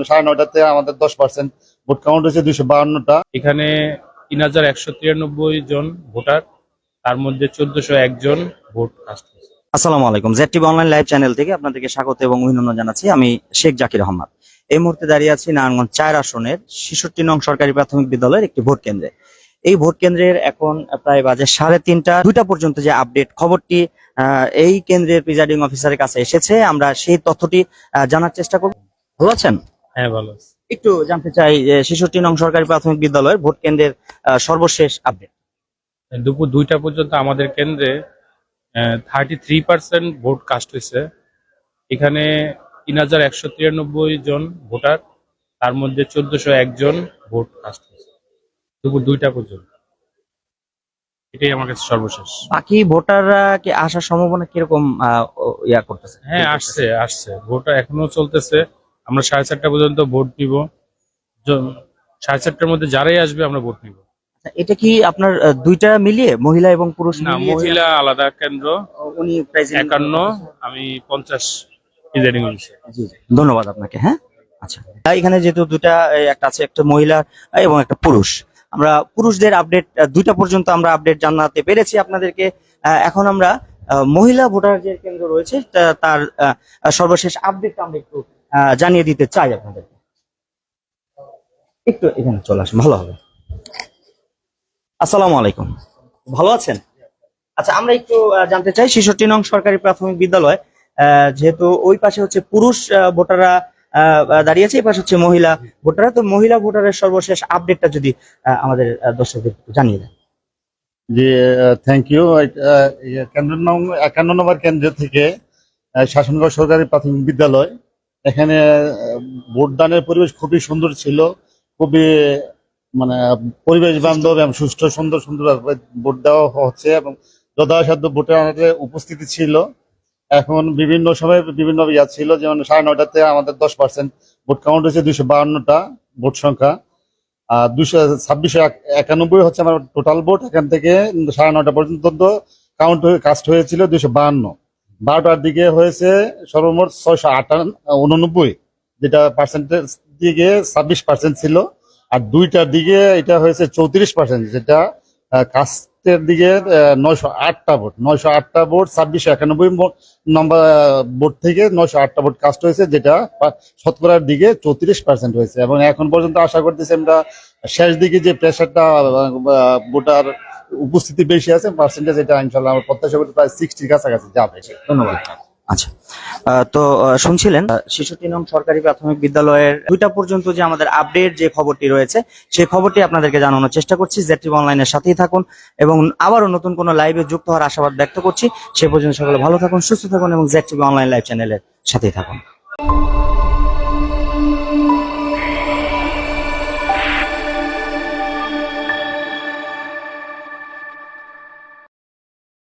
9:30-তে আমাদের 10% vote count হয়েছে 252টা। এখানে 3193 জন ভোটার, তার মধ্যে 1401 জন ভোট কাস্ট হয়েছে। আসসালামু আলাইকুম, ZTV অনলাইন লাইভ চ্যানেল থেকে আপনাদেরকে স্বাগত এবং অভিনন্দন জানাচ্ছি। আমি শেখ জাকির আহমদ। এই মুহূর্তে দাঁড়িয়ে আছি নারায়ণগঞ্জ 4 আসনের 66 নং সরকারি প্রাথমিক বিদ্যালয়ের একটি ভোট কেন্দ্রে। এই ভোট কেন্দ্রের এখন প্রায় বাজে 3:30, 2টা পর্যন্ত যে আপডেট খবরটি এই কেন্দ্রের প্রিজাইডিং অফিসারের কাছে এসেছে, আমরা সেই তথ্যটি জানার চেষ্টা করব। ভালো আছেন? হ্যাঁ, ভালো আছে। একটু জানতে চাই যে 66 নং সরকারি প্রাথমিক বিদ্যালয়ের ভোট কেন্দ্রের সর্বশেষ আপডেট। দুপুর 2টা পর্যন্ত আমাদের কেন্দ্রে 33% ভোট কাস্ট হয়েছে। এখানে 3193 জন ভোটার, তার মধ্যে 1401 জন ভোট কাস্ট হয়েছে দুপুর 2টা পর্যন্ত। এটাই আমার কাছে সর্বশেষ। বাকি ভোটাররা কি আসার সম্ভাবনা কিরকম করতেছে? হ্যাঁ, আসছে ভোট এখনো চলতেছে। আমরা 4:30 পর্যন্ত ভোট নিব। 4:30টার মধ্যে যারাই আসবে আমরা ভোট নিব। এটা কি আপনার দুইটা মিলিয়ে মহিলা এবং পুরুষ না, মিলিয়ে? মহিলা আলাদা কেন্দ্র। উনি প্রেসিডেন্ট 51, আমি 50 প্রিজাইডিং অফিসার। জি জি, ধন্যবাদ আপনাকে। হ্যাঁ, আচ্ছা, এখানে যেহেতু দুটা, একটা আছে একটা মহিলা এবং একটা পুরুষ, আমরা পুরুষদের আপডেট 2টা পর্যন্ত আমরা আপডেট জানাতে পেরেছি আপনাদেরকে। এখন আমরা মহিলা ভোটার যে কেন্দ্র রয়েছে তার সর্বশেষ আপডেটটা আমরা একটু জানিয়ে দিতে চাই আপনাদেরকে। একটু এখানে চলে আসুন, ভালো হবে। আসসালামু আলাইকুম, ভালো আছেন? আচ্ছা, আমরা একটু জানতে চাই 66 নং সরকারি প্রাথমিক বিদ্যালয়, যেহেতু ওই পাশে হচ্ছে পুরুষ ভোটাররা দাঁড়িয়ে আছে, এই পাশে হচ্ছে মহিলা ভোটাররা, তো মহিলা ভোটারের সর্বশেষ আপডেটটা যদি আমাদের দর্শকদের একটু জানিয়ে দেন। যে থ্যাংক ইউ। কেন্দ্র নং 51 নম্বর কেন্দ্র থেকে শাসনগড় সরকারি প্রাথমিক বিদ্যালয়, এখানে ভোটদানের পরিবেশ খুবই সুন্দর ছিল, খুবই মানে পরিবেশ বান্ধব এবং সুষ্ঠু সুন্দর ভোট দেওয়া হচ্ছে এবং যথাসাধ্য ভোটারদের উপস্থিতি ছিল। এখন বিভিন্ন সময় বিভিন্ন ছিল, যেমন 9:30-তে আমাদের 10% ভোট কাউন্ট হয়েছে 252টা ভোট সংখ্যা, আর 2691 হচ্ছে আমার টোটাল ভোট। এখান থেকে 9:30 পর্যন্ত কাস্ট হয়েছিল 252। 12টার দিকে হয়েছে সর্বমোট 689, যেটা পার্সেন্টেজ দিকে 26% ছিল, আর 2টার দিকে এটা হয়েছে 34%, যেটা কাস্টের দিকে 908টা ভোট 2691 নম্বর ভোট থেকে 908টা ভোট কাস্ট হয়েছে, যেটা শতকরার দিকে 34% হয়েছে। এবং এখন পর্যন্ত আশা করতেছি আমরা শেষ দিকে যে প্রেশারটা ভোটার উপস্থিতি বেশি আছে, পার্সেন্টেজ এটা ইনশাল্লাহ আমরা প্রত্যাশা করতে প্রায় 60-র কাছাকাছি যাবে। ধন্যবাদ। আচ্ছা, তো শুনছিলেন 66 নং সরকারি প্রাথমিক বিদ্যালয়ের 2টা পর্যন্ত যে আমাদের আপডেট যে খবরটি রয়েছে, সেই খবরটি আপনাদেরকে জানানোর চেষ্টা করছি। ZTV অনলাইনের সাথেই থাকুন এবং আবারও নতুন কোনো লাইভে যুক্ত হওয়ার আশাবাদ ব্যক্ত করছি। সে পর্যন্ত সকলে ভালো থাকুন, সুস্থ থাকুন এবং ZTV অনলাইন লাইভ চ্যানেলের সাথেই থাকুন।